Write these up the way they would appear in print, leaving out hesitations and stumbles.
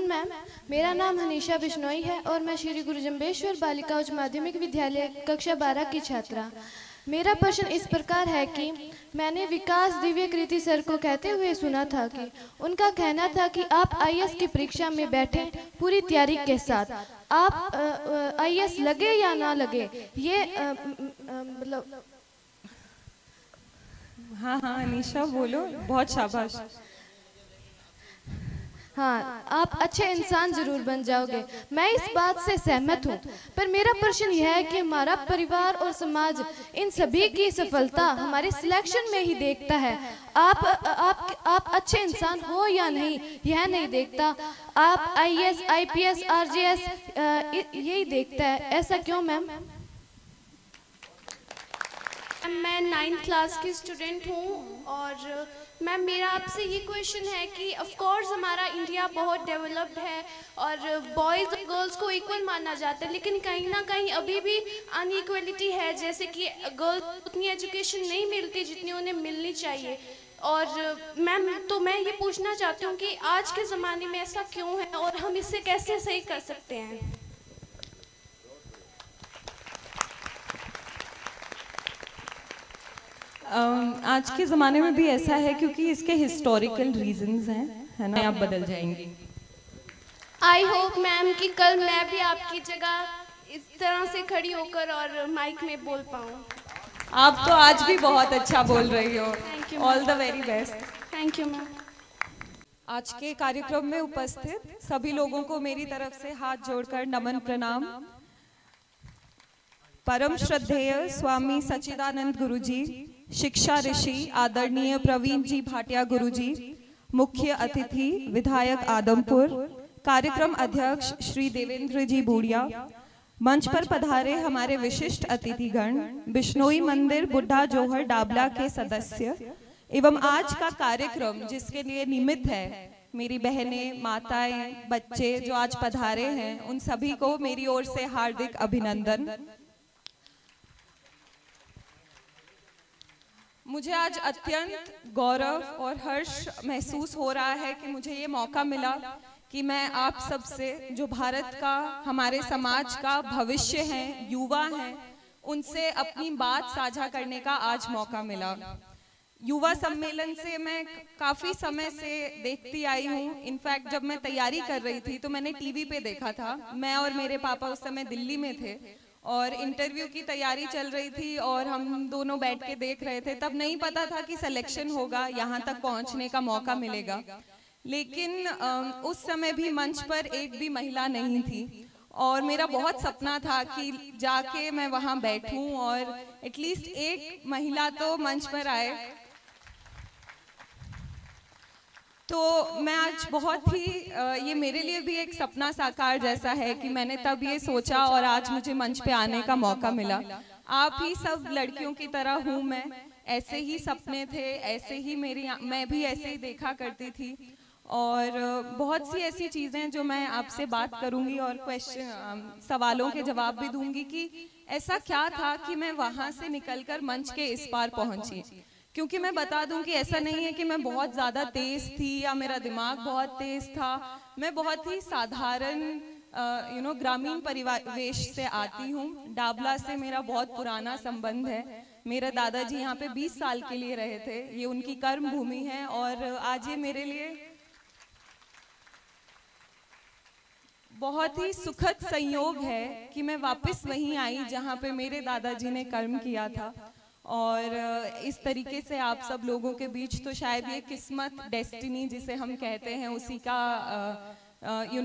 Ma'am, मेरा नाम हनीशा बिश्नोई है और मैं श्री गुरु जम्बेश्वर बालिका उच्च माध्यमिक विद्यालय कक्षा 12 की छात्रा। मेरा प्रश्न इस प्रकार है कि मैंने विकास दिव्य कृति सर को कहते हुए सुना था कि उनका कहना था कि आप आईएएस की परीक्षा में बैठे पूरी तैयारी के साथ। आप आईएएस लगे या ना लगे, ये मतलब। हाँ हाँ अनीशा बोलो, बहुत शाबाश। हाँ, आप अच्छे इंसान जरूर बन जाओगे, मैं इस बात से सहमत हूँ। पर मेरा प्रश्न यह है कि हमारा परिवार और समाज इन सभी की सफलता हमारे सिलेक्शन में ही देखता है। आप अच्छे इंसान हो या नहीं यह नहीं देखता। आप आईएएस, आईपीएस, आरजेएस यही देखता है। ऐसा क्यों मैम? मैं 9th क्लास की स्टूडेंट हूँ और मैम मेरा आपसे ये क्वेश्चन है कि ऑफ कोर्स हमारा इंडिया बहुत डेवलप्ड है और बॉयज़ और गर्ल्स को इक्वल माना जाता है, लेकिन कहीं ना कहीं अभी भी अनइक्वलिटी है, जैसे कि गर्ल्स उतनी एजुकेशन नहीं मिलती जितनी उन्हें मिलनी चाहिए। और मैम तो मैं ये पूछना चाहती हूँ कि आज के ज़माने में ऐसा क्यों है और हम इससे कैसे सही कर सकते हैं? आज के ज़माने में भी ऐसा है क्योंकि इसके हिस्टोरिकल रीजंस हैं, है ना, आप बदल जाएंगी। आई होप मैम कि कल मैं भी आपकी जगह इस तरह से खड़ी होकर और माइक में बोल पाऊँ। आप तो आज भी बहुत अच्छा बोल रही हो। All the very best. Thank you ma'am. आज के कार्यक्रम में उपस्थित सभी लोगों को मेरी तरफ से हाथ जोड़कर नमन प्रणाम। परम श्रद्धेय स्वामी सच्चिदानंद गुरु जी, शिक्षा ऋषि आदरणीय प्रवीण जी भाटिया गुरु जी, मुख्य अतिथि विधायक आदमपुर, कार्यक्रम अध्यक्ष श्री देवेंद्र जी बूढ़िया, मंच पर पधारे हमारे विशिष्ट अतिथिगण, बिश्नोई मंदिर बुढ़ा जोहर डाबला के सदस्य एवं आज का कार्यक्रम जिसके लिए निमित्त है मेरी बहनें, माताएं, बच्चे जो आज पधारे हैं, उन सभी को मेरी ओर से हार्दिक अभिनंदन। मुझे आज अत्यंत गौरव और हर्ष महसूस हो रहा है कि मुझे ये मौका मिला कि मैं आप सबसे जो भारत का, हमारे समाज का भविष्य हैं, युवा हैं, उनसे अपनी बात साझा करने का आज मौका मिला। युवा सम्मेलन से मैं काफ़ी समय से देखती आई हूँ। इनफैक्ट जब मैं तैयारी कर रही थी तो मैंने टीवी पे देखा था। मैं और मेरे पापा उस समय दिल्ली में थे और इंटरव्यू की तैयारी चल रही थी और हम दोनों बैठ के देख रहे थे। तब नहीं पता था कि सिलेक्शन होगा, यहाँ तक पहुँचने का मौका मिलेगा। लेकिन उस समय भी मंच पर एक भी महिला नहीं थी और मेरा बहुत सपना था कि जाके मैं वहाँ बैठूं और एटलीस्ट एक महिला तो मंच पर आए। तो मैं आज बहुत ही ये मेरे लिए भी एक सपना साकार जैसा है कि मैंने तब ये सोचा और आज मुझे मंच पे आने का मौका मिला। आप ही सब लड़कियों की तरह हूँ मैं, ऐसे ही सपने थे, ऐसे ही मैं भी ऐसे ही देखा करती थी और बहुत सी ऐसी चीज़ें जो मैं आपसे बात करूँगी और सवालों के जवाब भी दूंगी कि ऐसा क्या था कि मैं वहाँ से निकलकर मंच के इस पार पहुँची। क्योंकि मैं बता दूं कि ऐसा नहीं है कि मैं बहुत ज़्यादा तेज़ थी या मेरा दिमाग बहुत तेज़ था। मैं बहुत ही साधारण ग्रामीण परिवेश से आती हूँ। डाबला से मेरा बहुत पुराना संबंध है। मेरे दादाजी यहाँ पे 20 साल के लिए रहे थे। ये उनकी कर्म भूमि है और आज ये मेरे लिए बहुत ही सुखद संयोग है कि मैं वापस वहीं आई जहाँ पे मेरे दादाजी ने कर्म किया था। और इस तरीके से आप सब लोगों के बीच तो शायद ये किस्मत, डेस्टिनी जिसे हम कहते हैं, उसी का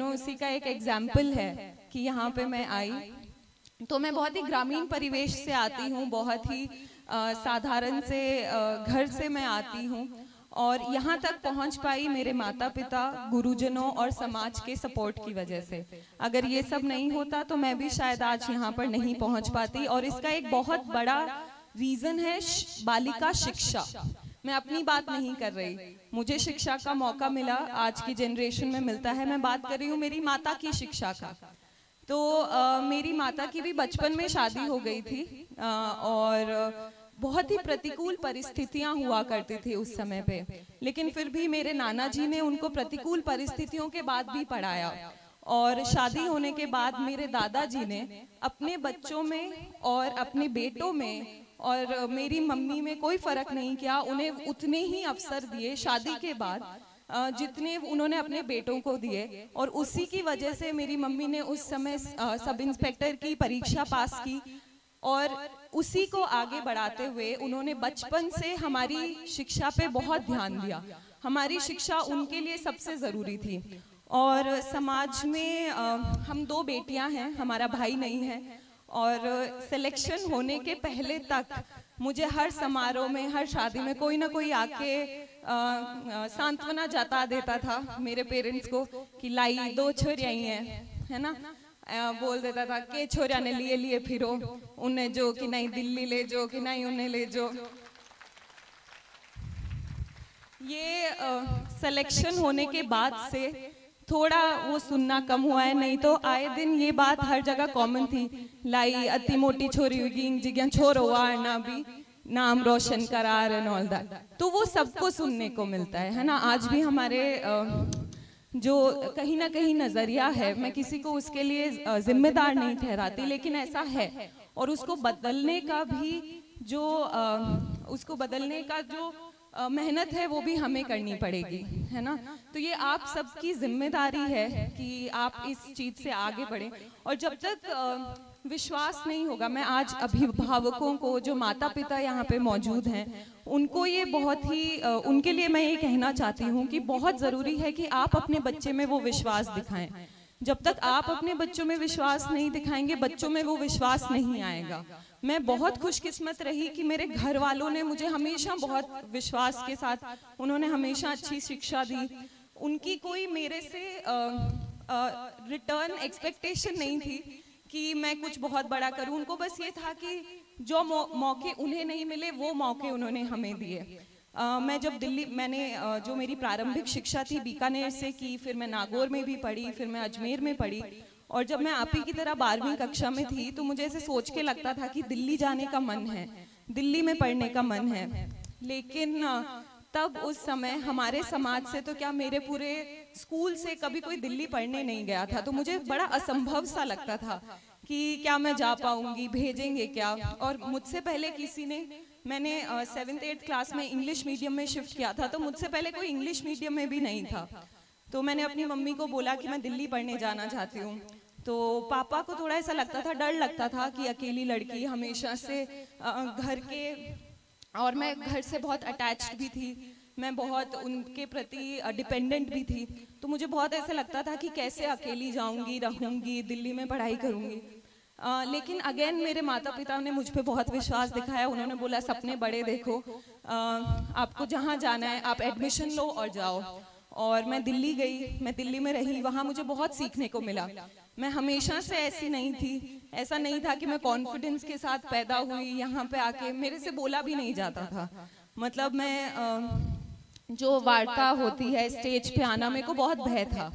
उसी का एक एग्जाम्पल है कि यहाँ पे मैं आई। तो मैं बहुत ही ग्रामीण परिवेश से आती हूँ, बहुत ही साधारण से घर से मैं आती हूँ और यहाँ तक पहुँच पाई मेरे माता पिता, गुरुजनों और समाज के सपोर्ट की वजह से। अगर ये सब नहीं होता तो मैं भी शायद आज यहाँ पर नहीं पहुँच पाती। और इसका एक बहुत बड़ा रीजन है बालिका शिक्षा। मैं अपनी बात नहीं कर रही, मुझे शिक्षा का मौका मिला, आज की जनरेशन में मिलता है। मैं बात कर रही हूँ मेरी माता की शिक्षा का। तो मेरी माता की भी बचपन में शादी हो गई थी और बहुत ही प्रतिकूल परिस्थितियां हुआ करती थी उस समय पे, लेकिन फिर भी मेरे नाना जी ने उनको प्रतिकूल परिस्थितियों के बाद भी पढ़ाया। और शादी होने के बाद मेरे दादाजी ने अपने बच्चों में और अपने बेटों में और मेरी मम्मी में कोई फर्क नहीं किया, उन्हें उतने ही अवसर दिए शादी के बाद जितने उन्होंने अपने बेटों को दिए। और उसी की वजह से मेरी मम्मी ने उस समय सब इंस्पेक्टर की परीक्षा पास की और उसी को आगे बढ़ाते हुए उन्होंने बचपन से हमारी शिक्षा पे बहुत ध्यान दिया। हमारी शिक्षा उनके लिए सबसे ज़रूरी थी। और समाज में हम 2 बेटियां हैं, हमारा भाई नहीं है। और सिलेक्शन होने के पहले तक मुझे हर समारोह में, हर शादी में कोई ना कोई आके सांत्वना जता देता था मेरे पेरेंट्स को कि लाई 2 छोरियां ही हैं, है ना। बोल देता था के छोरिया ने लिए लिए फिरो, उन्हें जो कि नहीं दिल्ली ले जो कि नहीं उन्हें ले जो। ये सिलेक्शन होने के बाद से थोड़ा वो सुनना कम हुआ है, नहीं तो आए दिन ये बात हर जगह कॉमन थी, लाई अति मोटी छोरी हुई जिज्ञा छोरो ना भी नाम रोशन करार एंड ऑल दैट। तो वो सबको सुनने को मिलता है ना। आज भी हमारे जो कहीं ना कहीं नजरिया है, मैं किसी को उसके लिए जिम्मेदार नहीं ठहराती, लेकिन ऐसा है। और उसको बदलने का भी जो मेहनत है वो भी हमें करनी पड़ेगी, है ना। तो ये आप सबकी जिम्मेदारी है कि आप इस चीज से आगे बढ़ें। और जब तक विश्वास नहीं होगा, मैं आज अभिभावकों को, जो माता पिता यहाँ पे मौजूद हैं, उनको ये बहुत ही उनके लिए मैं ये कहना चाहती हूँ कि बहुत ज़रूरी है कि आप अपने बच्चे में वो विश्वास दिखाएं। जब तक आप अपने बच्चों में विश्वास नहीं दिखाएंगे, बच्चों में वो विश्वास नहीं आएगा। मैं बहुत खुशकिस्मत रही कि मेरे घर वालों ने मुझे हमेशा बहुत विश्वास के साथ, उन्होंने हमेशा अच्छी शिक्षा दी। उनकी कोई मेरे से रिटर्न एक्सपेक्टेशन नहीं थी कि मैं कुछ बहुत बड़ा करूं। उनको बस ये था कि जो मौके उन्हें नहीं मिले वो मौके उन्होंने हमें दिए। मैं जब दिल्ली, मैंने जो मेरी प्रारंभिक शिक्षा थी बीकानेर से की, फिर मैं नागौर में भी पढ़ी, फिर मैं अजमेर में पढ़ी। और जब मैं आप ही की तरह 12वीं कक्षा में थी तो मुझे ऐसे सोच के लगता था कि दिल्ली जाने का मन है, दिल्ली में पढ़ने का मन है। लेकिन तब उस समय हमारे समाज से तो क्या, मेरे पूरे स्कूल से कभी कोई दिल्ली पढ़ने नहीं गया था। तो मुझे बड़ा असंभव सा लगता था कि क्या मैं जा पाऊंगी, भेजेंगे क्या। और मुझसे पहले किसी ने, मैंने 7th 8th क्लास में इंग्लिश मीडियम में शिफ्ट किया था, तो मुझसे पहले कोई इंग्लिश मीडियम में भी नहीं था। तो मैंने अपनी मम्मी को बोला कि मैं दिल्ली पढ़ने जाना चाहती हूँ। तो पापा को थोड़ा ऐसा लगता था, डर लगता था कि अकेली लड़की हमेशा से घर के, और मैं घर से बहुत अटैच्ड भी थी, मैं बहुत उनके प्रति डिपेंडेंट भी थी। तो मुझे बहुत ऐसा लगता था कि कैसे अकेली जाऊंगी, रहूंगी, दिल्ली में पढ़ाई करूंगी। लेकिन अगेन मेरे माता पिता ने मुझ पे बहुत विश्वास दिखाया। उन्होंने बोला सपने बड़े देखो, आपको जहाँ जाना है आप एडमिशन लो और जाओ। और मैं दिल्ली गई, मैं दिल्ली में रही, वहाँ मुझे बहुत सीखने को मिला। मैं हमेशा से ऐसी नहीं थी, ऐसा नहीं था कि मैं कॉन्फिडेंस के साथ पैदा हुई। यहाँ पे आके मेरे से बोला भी नहीं जाता था। मतलब मैं जो वार्ता होती है स्टेज पे आना, मेरे को बहुत भय था,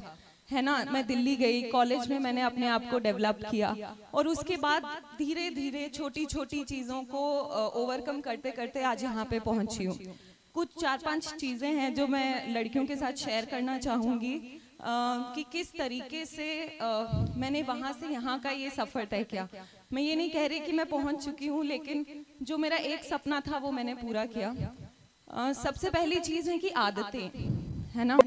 है ना। मैं दिल्ली गई, कॉलेज में मैंने अपने आप को डेवलप किया और उसके बाद धीरे धीरे छोटी छोटी चीज़ों को ओवरकम करते करते आज यहाँ पे पहुँची हूँ। कुछ 4-5 चीज़ें हैं जो मैं लड़कियों के साथ शेयर करना चाहूँगी कि किस तरीके से मैंने वहाँ से यहाँ का ये सफ़र तय किया। मैं ये नहीं कह रही कि मैं पहुँच चुकी हूँ, लेकिन जो मेरा एक सपना था वो मैंने पूरा किया। सबसे पहली चीज़ है कि आदतें, है ना।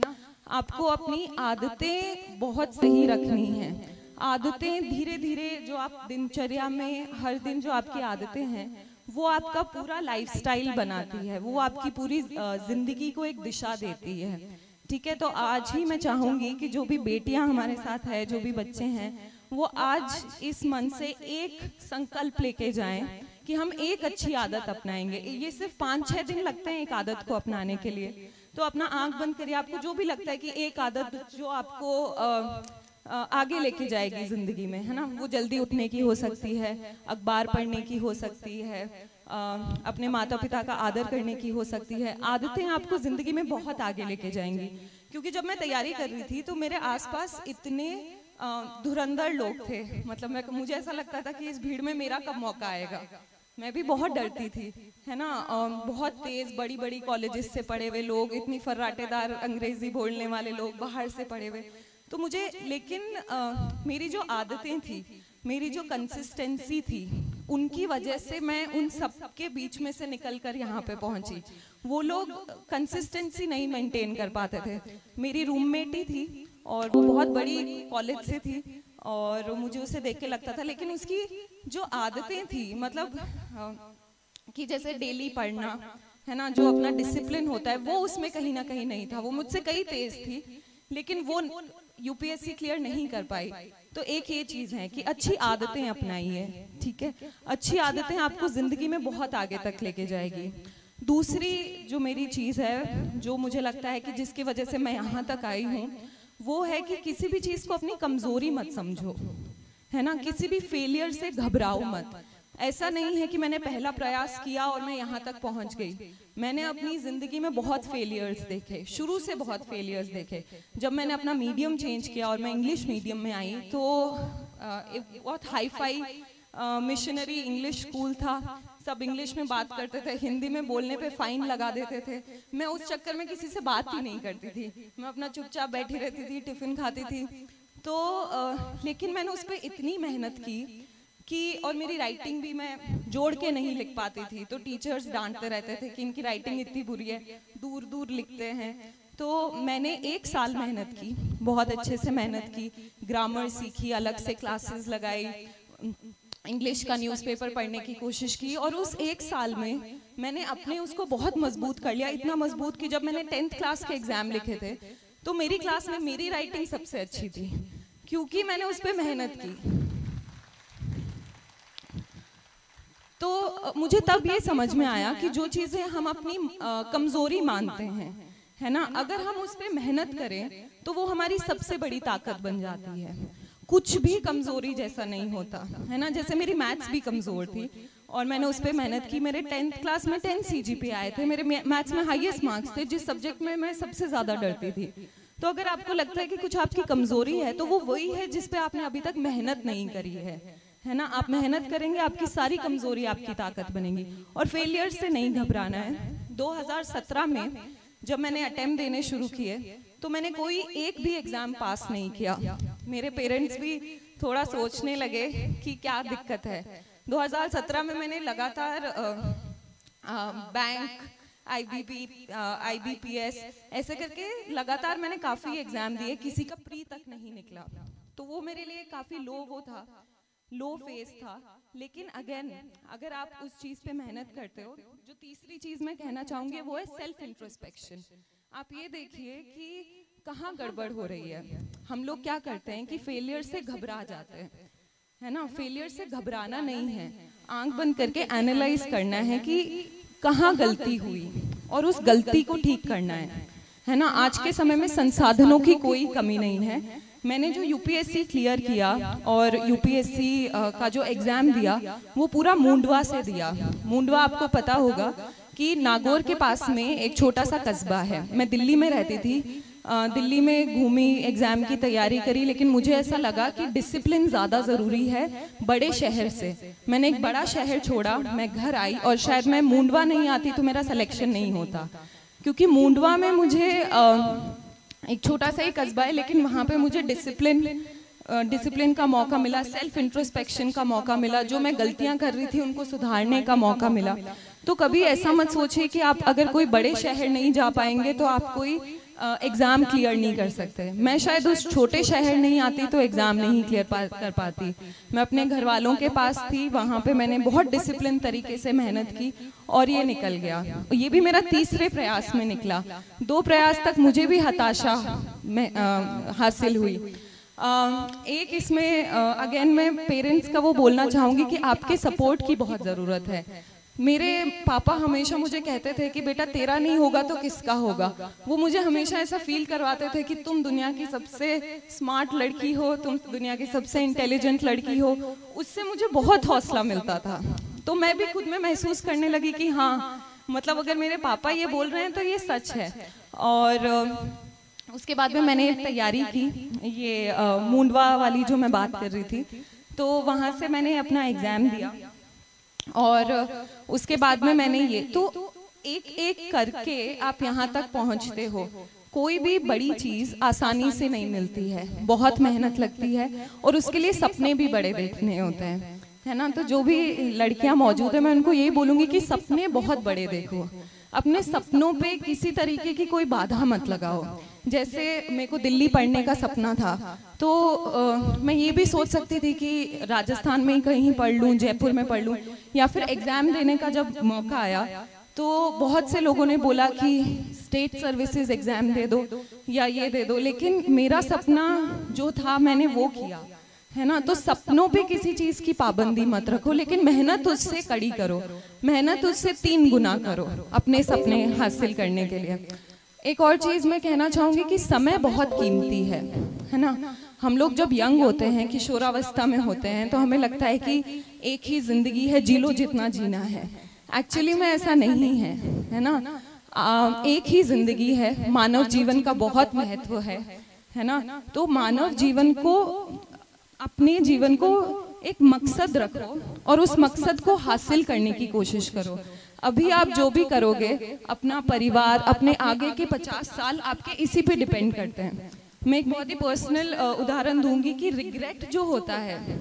आपको अपनी आदतें बहुत सही रखनी हैं। आदतें धीरे धीरे, जो आप दिनचर्या में हर दिन जो आपकी आदतें हैं वो आपका पूरा लाइफस्टाइल बनाती है, वो आपकी पूरी जिंदगी को एक दिशा देती है। ठीक है, तो आज ही मैं चाहूँगी कि जो भी बेटियां हमारे साथ है, जो भी बच्चे हैं, वो आज इस मन से एक संकल्प लेके जाएं कि हम एक अच्छी आदत अपनाएंगे। ये सिर्फ 5-6 दिन लगते हैं एक आदत को अपनाने के लिए। तो अपना आंख बंद करिए, आपको जो भी लगता है कि एक आदत जो आपको आगे लेके जाएगी जिंदगी में, है ना। वो जल्दी उठने की हो सकती है, अखबार पढ़ने की हो सकती है, अपने माता पिता का आदर करने की हो सकती है। आदतें आपको जिंदगी में बहुत आगे लेके जाएंगी। क्योंकि जब मैं तैयारी कर रही थी तो मेरे आसपास इतने धुरंधर लोग थे, मतलब मुझे ऐसा लगता था कि इस भीड़ में मेरा कब मौका आएगा, मैं भी बहुत डरती थी, है ना। बहुत तेज बड़ी बड़ी कॉलेजेस से पढ़े हुए लोग, इतनी फर्राटेदार अंग्रेजी बोलने वाले लोग बाहर से पढ़े हुए, तो मुझे, लेकिन मेरी जो आदतें थी, मेरी जो कंसिस्टेंसी थी, उनकी वजह से मैं उन सब के बीच में से निकलकर यहाँ पे पहुंची। वो लोग कंसिस्टेंसी नहीं मेंटेन कर पाते थे। मेरी रूममेट ही थी और वो बहुत बड़ी कॉलेज से थी और मुझे उसे देख के लगता था, लेकिन उसकी जो आदतें थी, मतलब कि जैसे डेली पढ़ना, है ना, जो अपना डिसिप्लिन होता है, वो उसमें कहीं ना कहीं नहीं था। वो मुझसे कई तेज थी, लेकिन वो यूपीएससी क्लियर नहीं कर पाई। तो एक ये चीज है कि अच्छी आदतें अपनाइए, ठीक है। अच्छी आदतें आपको जिंदगी में बहुत आगे तक लेके जाएगी। दूसरी जो मेरी चीज है, जो मुझे लगता है कि जिसकी वजह से मैं यहाँ तक आई हूँ, वो है कि किसी भी चीज को अपनी कमजोरी मत समझो, है ना। किसी भी फेलियर से घबराओ मत। ऐसा नहीं है कि मैंने पहला प्रयास किया और मैं यहाँ तक पहुंच गई। मैंने अपनी जिंदगी में बहुत फेलियर्स देखे, शुरू से बहुत फेलियर्स देखे। जब मैंने अपना मीडियम चेंज किया और मैं इंग्लिश मीडियम में आई, तो बहुत hi fi missionary English school था। सब इंग्लिश में बात करते थे, हिंदी में बोलने पे फाइन लगा देते थे। मैं उस चक्कर में किसी से बात ही नहीं करती थी, मैं अपना चुपचाप बैठी रहती थी, टिफिन खाती थी। तो लेकिन मैंने उस पर इतनी मेहनत की कि, और मेरी राइटिंग भी मैं जोड़ के नहीं लिख पाती थी, तो टीचर्स डांटते रहते थे कि इनकी राइटिंग इतनी बुरी है, दूर दूर लिखते हैं। तो मैंने 1 साल मेहनत की, बहुत अच्छे से मेहनत की, ग्रामर सीखी, अलग से क्लासेस लगाई, इंग्लिश का न्यूज़पेपर पढ़ने की कोशिश की, और उस 1 साल में मैंने अपने उसको बहुत मजबूत कर लिया। इतना मजबूत कि जब मैंने 10th क्लास के एग्जाम लिखे थे, तो मेरी क्लास में मेरी राइटिंग सबसे अच्छी थी, क्योंकि मैंने उस पर मेहनत की। तो मुझे तब ये समझ में आया कि जो चीजें हम अपनी कमजोरी मानते हैं, है ना, अगर हम उस पर मेहनत करें तो वो हमारी सबसे बड़ी ताकत बन जाती है। कुछ भी कमजोरी जैसा नहीं होता, है ना। जैसे मेरी मैथ्स भी कमजोर थी और मैंने उस पर मेहनत की। मेरे 10th क्लास में 10 CGPA आए थे, मेरे मैथ्स में हाईएस्ट मार्क्स थे, जिस सब्जेक्ट में मैं सबसे ज्यादा डरती थी। तो अगर आपको लगता है कि कुछ आपकी कमजोरी है, तो वो वही है जिस पे आपने अभी तक मेहनत नहीं करी है ना। आप मेहनत करेंगे, आपकी सारी कमजोरी आपकी ताकत बनेगी। और फेलियर से नहीं घबराना है। 2017 में जब मैंने अटेम्प्ट देने शुरू किए, तो मैंने कोई एक भी एग्जाम पास नहीं किया। मेरे पेरेंट्स भी थोड़ा सोचने लगे कि क्या दिक्कत है। 2017 में मैंने लगातार बैंक, IBPS ऐसे करके लगातार मैंने काफी एग्जाम दिए, किसी का प्री तक नहीं निकला। तो वो मेरे लिए काफी लो फेज था। लेकिन अगेन, अगर आप उस चीज पे मेहनत करते हो, जो तीसरी चीज मैं कहना चाहूंगी वो है सेल्फ इंट्रोस्पेक्शन। आप ये देखिए कि कहाँ गड़बड़ हो रही है। हम लोग क्या करते हैं कि फेलियर से घबरा जाते हैं, है ना। फेलियर से घबराना नहीं है, आंख बंद करके एनालाइज करना है कि कहाँ गलती हुई और उस गलती को ठीक करना है ना। आज के समय में संसाधनों की कोई कमी नहीं है। मैंने जो यूपीएससी क्लियर किया और यूपीएससी का जो एग्जाम दिया, वो पूरा मुंडवा से दिया। मुंडवा आपको पता होगा कि नागौर के पास में एक छोटा सा कस्बा है। मैं दिल्ली में रहती थी, दिल्ली में घूमी, एग्जाम की तैयारी करी, लेकिन मुझे ऐसा लगा कि डिसिप्लिन ज़्यादा ज़रूरी है बड़े शहर से। मैंने एक बड़ा शहर छोड़ा, मैं घर आई, और शायद मैं मुंडवा नहीं आती तो मेरा सिलेक्शन नहीं होता, क्योंकि मुंडवा में मुझे एक छोटा सा ही कस्बा है, लेकिन वहाँ पे मुझे डिसिप्लिन का मौका मिला, सेल्फ इंट्रोस्पेक्शन का मौका मिला, जो मैं गलतियाँ कर रही थी उनको सुधारने का मौका मिला। तो कभी ऐसा मत सोचिए कि आप अगर कोई बड़े शहर नहीं जा पाएंगे तो आप कोई एग्जाम क्लियर नहीं कर सकते। मैं शायद उस छोटे शहर नहीं आती तो एग्जाम नहीं क्लियर कर पाती। मैं अपने घर वालों के पास थी, वहाँ पे मैंने बहुत डिसिप्लिन तरीके से मेहनत की और ये निकल गया। ये भी मेरा तीसरे प्रयास में निकला। 2 प्रयास तक मुझे भी हताशा हासिल हुई। एक इसमें अगेन मैं पेरेंट्स का वो बोलना चाहूँगी कि आपके सपोर्ट की बहुत ज़रूरत है। मेरे पापा हमेशा मुझे कहते थे कि बेटा तेरा नहीं होगा तो किसका होगा। वो मुझे हमेशा ऐसा फील करवाते थे कि तुम दुनिया की सबसे स्मार्ट लड़की हो, तुम दुनिया की सबसे इंटेलिजेंट लड़की हो। उससे मुझे बहुत हौसला मिलता था। तो मैं भी खुद में महसूस करने लगी कि हाँ, मतलब अगर मेरे पापा ये बोल रहे हैं तो ये सच है। और उसके बाद में मैंने तैयारी की, ये मुंडवा वाली जो मैं बात कर रही थी, तो वहाँ से मैंने अपना एग्जाम दिया और उसके बाद में मैंने ये तो एक एक करके आप यहाँ तक पहुँचते हो। कोई भी बड़ी चीज आसानी से नहीं मिलती है, बहुत मेहनत लगती है और उसके लिए सपने भी बड़े देखने होते हैं, है ना। तो जो भी लड़कियां मौजूद है मैं उनको यही बोलूंगी कि सपने बहुत बड़े देखो, अपने सपनों पे किसी तरीके की कोई बाधा मत लगाओ। जैसे मेरे को दिल्ली पढ़ने का सपना था, तो मैं ये भी सोच सकती थी कि राजस्थान में ही कहीं पढ़ लूँ, जयपुर में पढ़ लूँ, या फिर एग्जाम देने का जब मौका आया तो बहुत से लोगों ने बोला कि स्टेट सर्विसेज एग्जाम दे दो या ये दे दो, लेकिन मेरा सपना जो था मैंने वो किया, है ना। तो सपनों पे किसी चीज की पाबंदी मत रखो, लेकिन मेहनत उससे कड़ी करो, मेहनत उससे 3 गुना करो अपने सपने हासिल करने के लिए। एक और चीज मैं कहना चाहूंगी कि समय बहुत कीमती है ना। हम लोग जब यंग होते हैं, किशोरावस्था में होते हैं, तो हमें लगता है कि एक ही जिंदगी है, जी लो जितना जीना है। एक्चुअली में ऐसा नहीं है ना। एक ही जिंदगी है, मानव जीवन का बहुत महत्व है ना। तो मानव जीवन को, अपने जीवन को एक मकसद रखो और उस मकसद को हासिल करने की कोशिश करो। अभी आप जो भी करोगे, अपना परिवार, अपने आगे के 50 साल आपके इसी पे डिपेंड करते हैं। मैं एक बहुत ही पर्सनल उदाहरण दूंगी कि रिग्रेट जो होता है,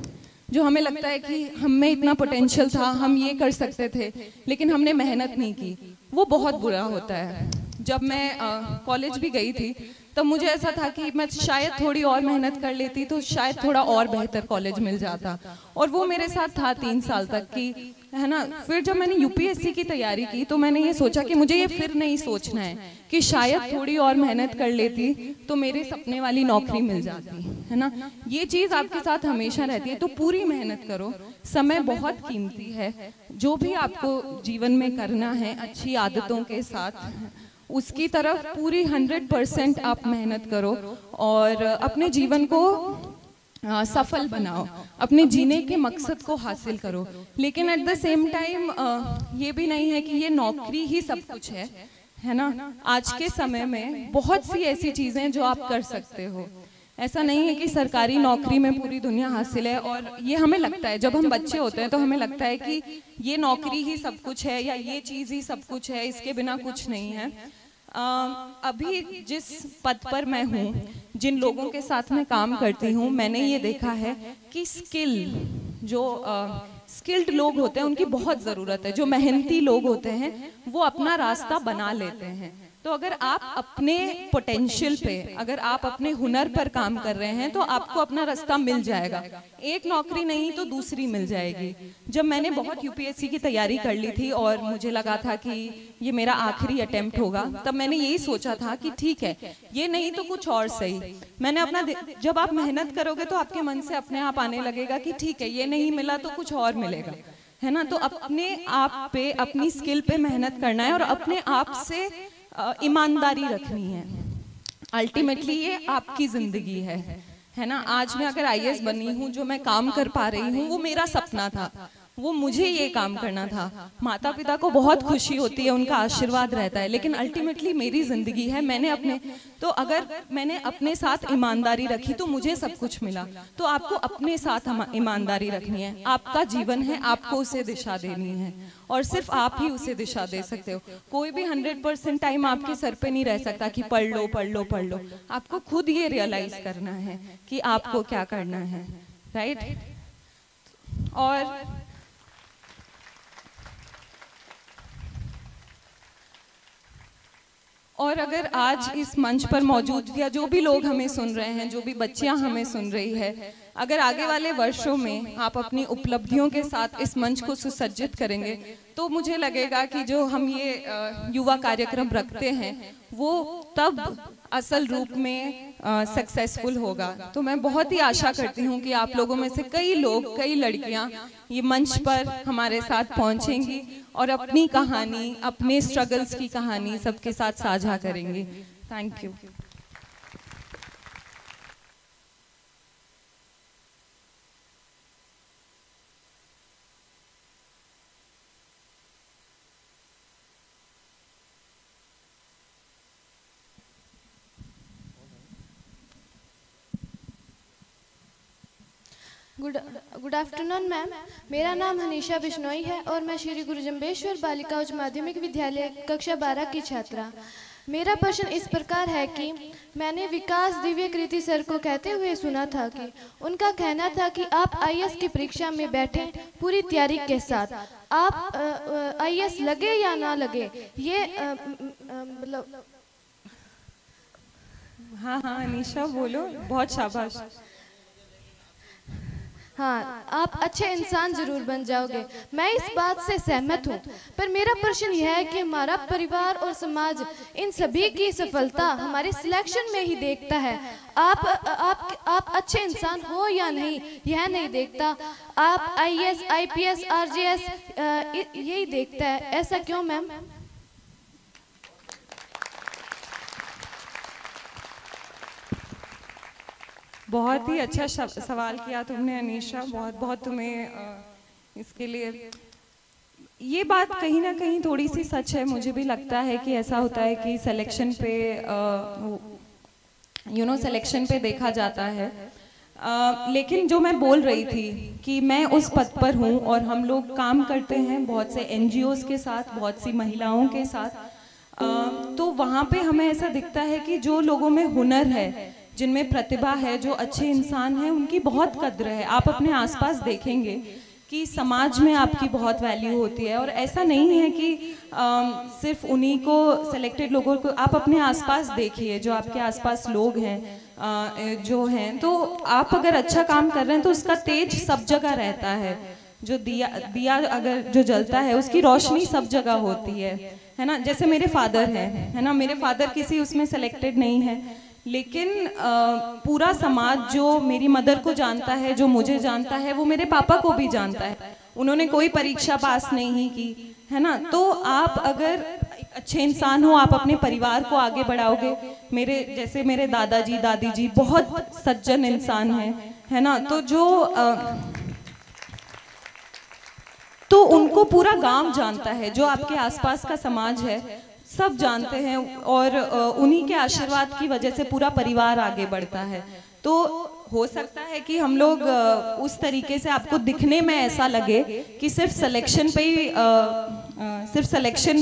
जो हमें लगता है कि हम में इतना पोटेंशियल था, हम ये कर सकते थे, लेकिन हमने मेहनत नहीं की, वो बहुत बुरा होता है। जब मैं कॉलेज भी गई थी तब मुझे ऐसा था कि मैं शायद थोड़ी और मेहनत कर लेती तो शायद थोड़ा और बेहतर कॉलेज मिल जाता, और वो मेरे साथ था 3 साल तक की, है ना। फिर जब मैंने यूपीएससी की तैयारी की तो मैंने ये सोचा कि मुझे ये फिर नहीं सोचना है कि शायद थोड़ी और मेहनत कर लेती तो मेरे सपने वाली नौकरी मिल जाती, है ना। ये चीज आपके साथ हमेशा रहती है, तो पूरी मेहनत करो। समय बहुत कीमती है, जो भी आपको जीवन में करना है अच्छी आदतों के साथ, उसकी तरफ पूरी 100% आप मेहनत करो और अपने जीवन को सफल बनाओ, अपने जीने के मकसद को हासिल करो। लेकिन एट द सेम टाइम ये भी नहीं है कि ये नौकरी ही सब कुछ है ना। आज के समय में बहुत सी ऐसी चीजें जो आप कर सकते हो। ऐसा नहीं है कि सरकारी नौकरी में पूरी दुनिया हासिल है, और ये हमें लगता है जब हम बच्चे होते हैं तो हमें लगता है कि ये नौकरी ही सब कुछ है या ये चीज ही सब कुछ है, इसके बिना कुछ नहीं है। अभी जिस पद पर मैं हूँ, जिन लोगों के साथ मैं काम करती हूँ, मैंने ये देखा है कि जो स्किल्ड लोग होते हैं उनकी बहुत ज़रूरत है। जो मेहनती लोग होते हैं वो अपना रास्ता बना लेते हैं। तो अगर आप अपने पोटेंशियल पे, अगर आप अपने हुनर पर काम कर रहे हैं तो आपको अपना रास्ता मिल जाएगा। एक नौकरी नहीं तो दूसरी मिल जाएगी। जब मैंने बहुत यूपीएससी की तैयारी कर ली थी और मुझे लगा था कि ये मेरा आखिरी अटेम्प्ट होगा, तब मैंने यही सोचा था कि ठीक है, ये नहीं तो कुछ और सही। मैंने अपना, जब आप मेहनत करोगे तो आपके मन से अपने आप आने लगेगा कि ठीक है, ये नहीं मिला तो कुछ और मिलेगा, है ना। तो अपने आप पे, अपनी स्किल पे मेहनत करना है और अपने आप से ईमानदारी रखनी है। अल्टीमेटली ये आपकी जिंदगी है ना। आज मैं अगर आईएएस बनी हूँ, जो मैं काम कर पा रही हूँ, वो मेरा सपना था, वो मुझे ये काम करना था। माता पिता को बहुत खुशी होती है, उनका आशीर्वाद रहता है, लेकिन अल्टीमेटली मेरी जिंदगी है। तो अगर मैंने अपने साथ ईमानदारी रखी तो मुझे सब कुछ मिला। तो आपको अपने साथ ईमानदारी रखनी है। आपका जीवन है, आपको उसे दिशा देनी है और सिर्फ आप ही उसे दिशा दे सकते हो। कोई भी 100% टाइम आपके सर पे नहीं रह सकता कि पढ़ लो पढ़ लो पढ़ लो। आपको खुद ये रियलाइज करना है कि आपको क्या करना है, राइट। और अगर आज इस मंच पर मौजूद या जो भी लोग हमें सुन रहे हैं, जो भी बच्चियां हमें सुन रही है, अगर आगे वाले वर्षों में आप अपनी उपलब्धियों के साथ इस मंच को सुसज्जित करेंगे तो मुझे लगेगा कि जो हम ये युवा कार्यक्रम रखते हैं वो तब असल रूप में सक्सेसफुल होगा। तो मैं बहुत ही आशा करती हूँ कि आप लोगों में से कई लोग, कई लड़कियां ये मंच पर हमारे साथ पहुंचेंगी और अपनी कहानी, अपने स्ट्रगल्स की कहानी सबके साथ साझा करेंगी। Thank you. Good afternoon ma'am. मेरा नाम हनीशा बिश्नोई है और मैं श्री गुरु जम्बेश्वर बालिका उच्च माध्यमिक विद्यालय कक्षा 12 की छात्रा। मेरा प्रश्न इस प्रकार है कि मैंने विकास दिव्य कृति सर को कहते हुए सुना था कि उनका कहना था कि आप आईएएस की परीक्षा में बैठे पूरी तैयारी के साथ। आप आईएएस लगे या ना लगे, ये मतलब। हाँ हाँ अनीशा बोलो, बहुत शाबाश। हाँ, आप अच्छे इंसान जरूर बन जाओगे, मैं इस बात से सहमत हूँ। पर मेरा प्रश्न यह है कि हमारा परिवार और समाज इन सभी की सफलता हमारे सिलेक्शन में ही देखता है। आप अच्छे इंसान हो या नहीं यह नहीं देखता, आप आईएएस, आईपीएस, आरजेएस यही देखता है। ऐसा क्यों मैम? बहुत ही अच्छा सवाल किया तुमने अनीशा, बहुत बहुत तुम्हें इसके लिए। ये बात कहीं ना कहीं थोड़ी सी सच है। मुझे भी लगता है कि ऐसा होता है कि सिलेक्शन पे सिलेक्शन पे देखा जाता है। लेकिन जो मैं बोल रही थी कि मैं उस पद पर हूँ और हम लोग काम करते हैं बहुत से एनजीओज के साथ, बहुत सी महिलाओं के साथ। तो वहाँ पे हमें ऐसा दिखता है कि जो लोगों में हुनर है, जिनमें प्रतिभा है, जो अच्छे इंसान हैं, उनकी बहुत कद्र है। आप अपने आसपास देखेंगे कि समाज में आपकी बहुत वैल्यू होती है। और ऐसा नहीं है कि सिर्फ उन्हीं को, सिलेक्टेड लोगों को। आप अपने आसपास देखिए, जो आपके आसपास लोग हैं जो हैं, तो आप अगर अच्छा काम कर रहे हैं तो उसका तेज सब जगह रहता है। जो दिया अगर जो जलता है उसकी रोशनी सब जगह होती है ना। जैसे मेरे फादर हैं, है ना, मेरे फादर किसी उसमें सेलेक्टेड नहीं है, लेकिन पूरा समाज जो मेरी मदर को जानता है, जो मुझे जानता है, वो मेरे पापा को भी जानता है। उन्होंने कोई परीक्षा पास नहीं की, है ना। तो आप अगर अच्छे इंसान हो, आप अपने परिवार को आगे बढ़ाओगे। जैसे मेरे दादाजी दादी जी बहुत सज्जन इंसान हैं, है ना। तो उनको पूरा गांव जानता है, जो आपके आसपास का समाज है सब जानते हैं, और उन्हीं के आशीर्वाद की वजह से पूरा परिवार आगे बढ़ता है। तो हो सकता है कि हम लोग उस तरीके से आपको दिखने में ऐसा लगे कि सिर्फ सिलेक्शन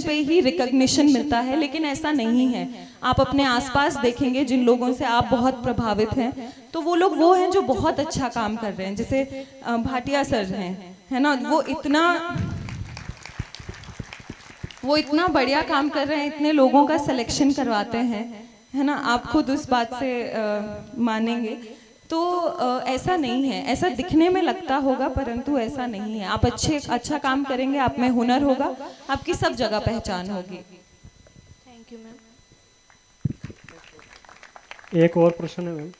पे ही रिकॉग्निशन मिलता है, लेकिन ऐसा नहीं है। आप अपने आसपास देखेंगे जिन लोगों से आप बहुत प्रभावित हैं, तो वो लोग वो हैं जो बहुत अच्छा काम कर रहे हैं। जैसे भाटिया सर हैं, है ना, वो इतना बढ़िया काम कर रहे हैं, इतने लोगों का सिलेक्शन करवाते हैं, है ना। आप खुद उस बात से मानेंगे। तो ऐसा नहीं है, ऐसा दिखने में लगता होगा परंतु ऐसा नहीं है। आप अच्छा काम करेंगे, आप में हुनर होगा, आपकी सब जगह पहचान होगी। Thank you ma'am. एक और प्रश्न है मैम।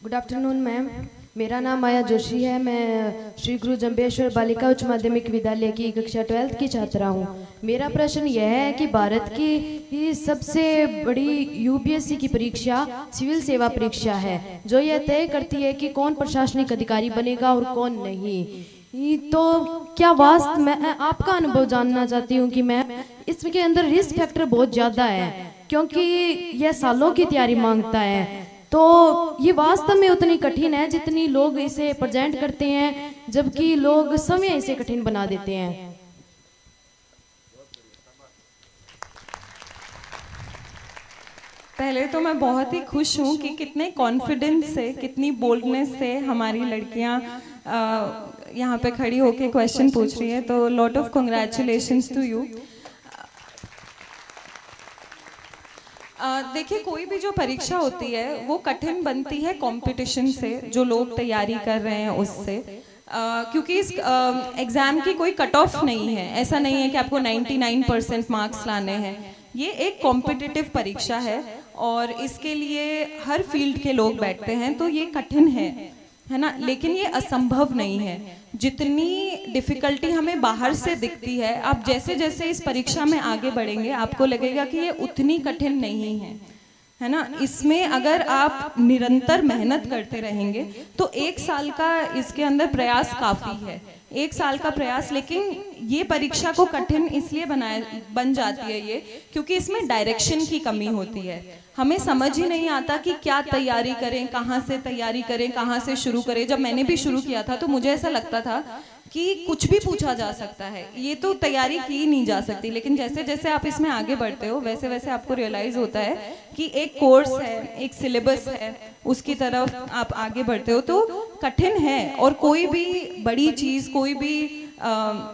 गुड आफ्टरनून मैम, मेरा नाम माया जोशी है। मैं श्री गुरु जम्बेश्वर बालिका उच्च माध्यमिक विद्यालय की कक्षा 12 की छात्रा हूँ। मेरा प्रश्न यह है कि भारत की सबसे बड़ी यूपीएससी की परीक्षा सिविल सेवा परीक्षा है, जो यह तय करती है कि कौन प्रशासनिक अधिकारी बनेगा और कौन नहीं। तो क्या वास्तव में आपका अनुभव जानना चाहती हूँ कि मैम इसके अंदर रिस्क फैक्टर बहुत ज़्यादा है, क्योंकि यह सालों की तैयारी मांगता है। तो ये वास्तव में उतनी कठिन है जितनी लोग इसे प्रेजेंट करते हैं, जबकि लोग समय इसे कठिन बना देते हैं। पहले तो मैं बहुत ही खुश हूँ कि कितने कॉन्फिडेंस से, कितनी बोल्डनेस से हमारी लड़कियाँ यहाँ पे खड़ी होके क्वेश्चन पूछ रही है। तो lot of congratulations to you. देखिए, कोई भी जो परीक्षा होती है वो कठिन बनती है कंपटीशन से, जो लोग तैयारी कर रहे हैं उससे। क्योंकि इस एग्ज़ाम की कोई कट ऑफ नहीं है। ऐसा नहीं है कि आपको 99% मार्क्स लाने हैं। ये एक कॉम्पिटिटिव परीक्षा है और इसके लिए हर फील्ड के लोग बैठते हैं, तो ये कठिन है ना। लेकिन ये असंभव नहीं है। जितनी डिफ़िकल्टी हमें बाहर से दिखती है, आप जैसे जैसे इस परीक्षा में आगे बढ़ेंगे आपको लगेगा कि ये उतनी कठिन नहीं है, है ना। इसमें अगर आप निरंतर मेहनत करते रहेंगे तो 1 साल का इसके अंदर प्रयास काफी है, 1 साल का प्रयास। लेकिन ये परीक्षा को कठिन इसलिए बन जाती है ये, क्योंकि इसमें डायरेक्शन की कमी होती है। हमें समझ ही नहीं आता कि क्या तैयारी करें, कहाँ से तैयारी करें, कहाँ से शुरू करें। जब मैंने भी शुरू किया था तो मुझे ऐसा लगता था कि कुछ भी पूछा जा सकता है, ये तो तैयारी की नहीं जा सकती। लेकिन जैसे जैसे आप इसमें आगे बढ़ते हो वैसे वैसे आपको रियलाइज होता है कि एक कोर्स है, एक सिलेबस है, उसकी तरफ आप आगे बढ़ते हो। तो कठिन है, और कोई भी बड़ी चीज, कोई भी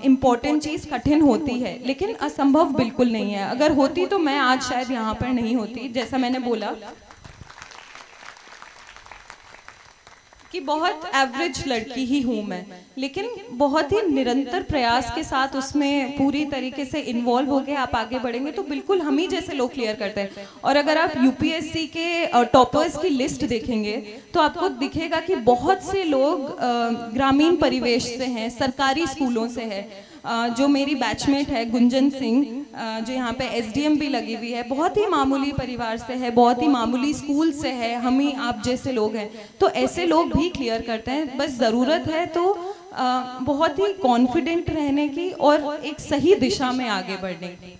इम्पोर्टेंट चीज कठिन होती है, लेकिन असंभव बिल्कुल नहीं है। अगर होती तो मैं आज शायद यहाँ पर नहीं होती। जैसा मैंने बोला कि बहुत एवरेज लड़की ही हूँ मैं, लेकिन बहुत ही निरंतर प्रयास के साथ उसमें पूरी तरीके से इन्वॉल्व हो गए आप आगे बढ़ेंगे तो बिल्कुल हम ही जैसे लोग क्लियर करते हैं। और अगर आप यूपीएससी के टॉपर्स की लिस्ट देखेंगे तो आपको दिखेगा कि बहुत से लोग ग्रामीण परिवेश से हैं, सरकारी स्कूलों से है। जो मेरी बैचमेट है गुंजन सिंह, जो यहाँ पे एसडीएम भी लगी हुई है, बहुत ही मामूली परिवार से है, बहुत ही मामूली स्कूल से है। हम ही आप जैसे लोग हैं, तो ऐसे लोग भी क्लियर करते हैं। बस ज़रूरत है तो बहुत ही कॉन्फिडेंट रहने की और एक सही दिशा में आगे बढ़ने की।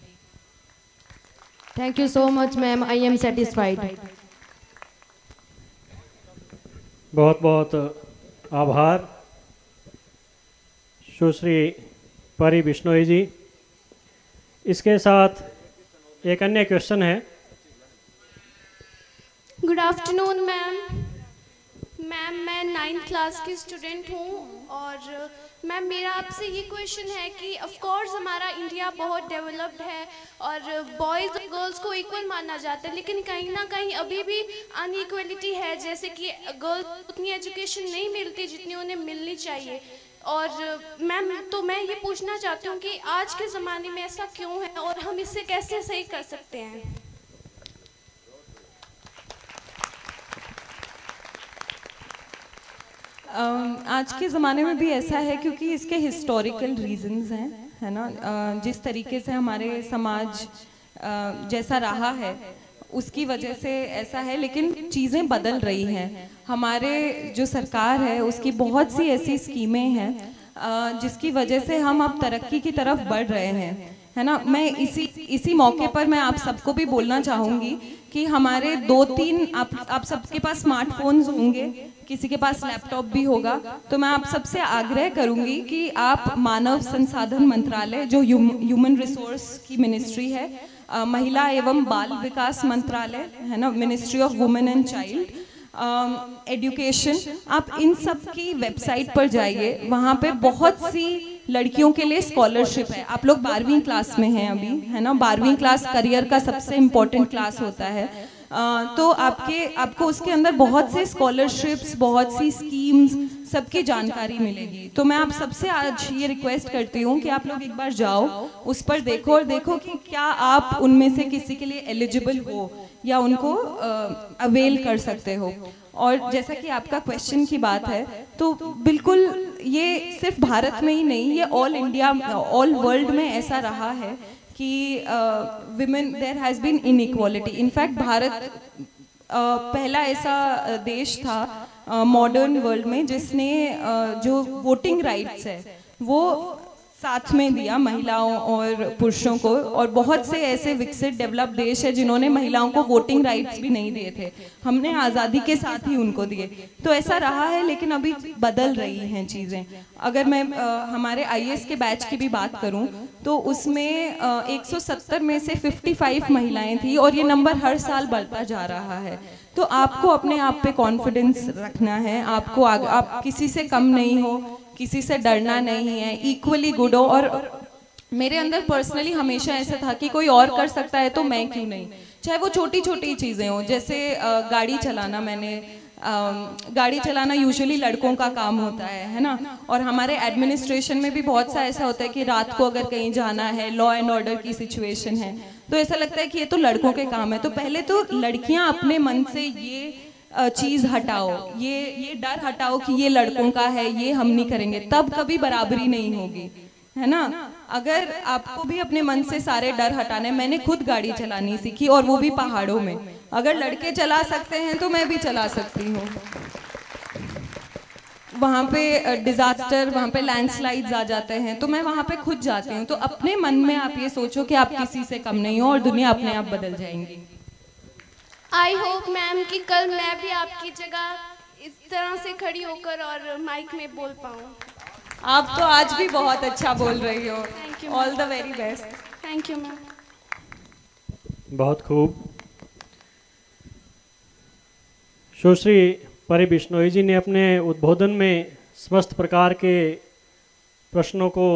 Thank you so much ma'am, I am satisfied. बहुत बहुत आभार सुश्री परी बिश्नोई जी। इसके साथ एक अन्य क्वेश्चन है। Good afternoon ma'am. मैम मैं 9th क्लास की स्टूडेंट हूँ और मैम मेरा आपसे ये क्वेश्चन है कि ऑफ कोर्स हमारा इंडिया बहुत डेवलप्ड है और बॉयज़ और गर्ल्स को इक्वल माना जाता है, लेकिन कहीं ना कहीं अभी भी अनइक्वलिटी है, जैसे कि गर्ल्स उतनी एजुकेशन नहीं मिलती जितनी उन्हें मिलनी चाहिए। और मैम तो मैं ये पूछना चाहती हूँ कि आज के ज़माने में ऐसा क्यों है और हम इसे कैसे सही कर सकते हैं। आज के ज़माने में भी ऐसा है क्योंकि इसके हिस्टोरिकल रीजंस हैं, है ना। जिस तरीके से हमारे समाज जैसा रहा है उसकी वजह से ऐसा है, लेकिन चीज़ें बदल रही हैं। हमारे जो सरकार है उसकी बहुत सी ऐसी स्कीमें हैं जिसकी वजह से हम अब तरक्की की तरफ बढ़ रहे हैं, है ना। मैं इसी मौके पर मैं आप सबको भी बोलना चाहूँगी कि हमारे 2-3 आप सबके पास स्मार्टफोन्स होंगे, किसी के पास लैपटॉप भी होगा, तो मैं आप सबसे आग्रह करूंगी कि आप मानव संसाधन मंत्रालय, जो ह्यूमन रिसोर्स की मिनिस्ट्री है, महिला एवं बाल विकास मंत्रालय है ना, ministry of women and child, education, आप इन सब की वेबसाइट पर जाइए। वहाँ पे बहुत सी लड़कियों के लिए स्कॉलरशिप है। आप लोग 12वीं क्लास में हैं अभी, है ना। 12वीं क्लास करियर का सबसे इम्पोर्टेंट क्लास होता है। तो आपको उसके अंदर बहुत से स्कॉलरशिप्स, बहुत सी स्कीम्स, सबकी जानकारी मिलेगी। तो मैं आप सबसे आज ये रिक्वेस्ट करती हूँ कि आप लोग एक बार जाओ, उस पर देखो और देखो कि क्या आप उनमें से किसी के लिए एलिजिबल हो या उनको अवेल कर सकते हो। और जैसा कि आपका क्वेश्चन की बात है, तो बिल्कुल ये सिर्फ भारत में ही नहीं, ये ऑल इंडिया, ऑल वर्ल्ड में ऐसा रहा है कि women, there has been inequality. In fact Bharat पहला ऐसा देश था मॉडर्न वर्ल्ड में जिसने जो वोटिंग राइट्स है वो साथ में दिया महिलाओं और पुरुषों को। और बहुत से ऐसे विकसित डेवलप देश है जिन्होंने महिलाओं को वोटिंग राइट्स भी नहीं दिए थे, हमने आज़ादी के साथ ही उनको दिए। तो ऐसा रहा है, लेकिन अभी बदल रही हैं चीज़ें। अगर मैं हमारे आईएएस के बैच की भी बात करूं तो उसमें 170 में से 55 महिलाएं थी और ये नंबर हर साल बढ़ता जा रहा है। तो आपको अपने आप पे कॉन्फिडेंस रखना है, आपको आप किसी से कम नहीं हो, किसी से डरना नहीं है, इक्वली गुड हो। और मेरे अंदर पर्सनली हमेशा ऐसा था कि कोई और कर सकता है तो मैं क्यों नहीं, चाहे वो छोटी छोटी चीज़ें हों। जैसे गाड़ी चलाना, गाड़ी चलाना यूजुअली लड़कों का काम होता है ना। और हमारे एडमिनिस्ट्रेशन में भी बहुत सा ऐसा होता है कि रात को अगर कहीं जाना है, लॉ एंड ऑर्डर की सिचुएशन है, तो ऐसा लगता है कि ये तो लड़कों के काम है। तो पहले तो लड़कियां अपने मन से ये चीज हटाओ, ये डर हटाओ कि ये लड़कों का है, ये हम नहीं करेंगे, तब कभी बराबरी नहीं होगी, है ना। अगर आपको भी अपने मन से सारे डर हटाने, मैंने खुद गाड़ी चलानी सीखी और वो भी पहाड़ों में। अगर लड़के चला सकते हैं तो मैं भी चला सकती हूँ। वहाँ पे डिजास्टर, वहाँ पे लैंडस्लाइड्स आ जाते हैं तो मैं वहाँ पे खुद जाती हूँ। तो अपने मन में आप ये सोचो कि आप किसी से कम नहीं हो और दुनिया अपने आप बदल जाएंगी। आई होप मैम कि कल मैं भी आपकी जगह इस तरह से खड़ी होकर और माइक में बोल पाऊँ। आप तो आज भी बहुत अच्छा बोल रही हो। Thank you, all the very best. Thank you ma'am. बहुत खूब। सुश्री परी बिश्नोई जी ने अपने उद्बोधन में समस्त प्रकार के प्रश्नों को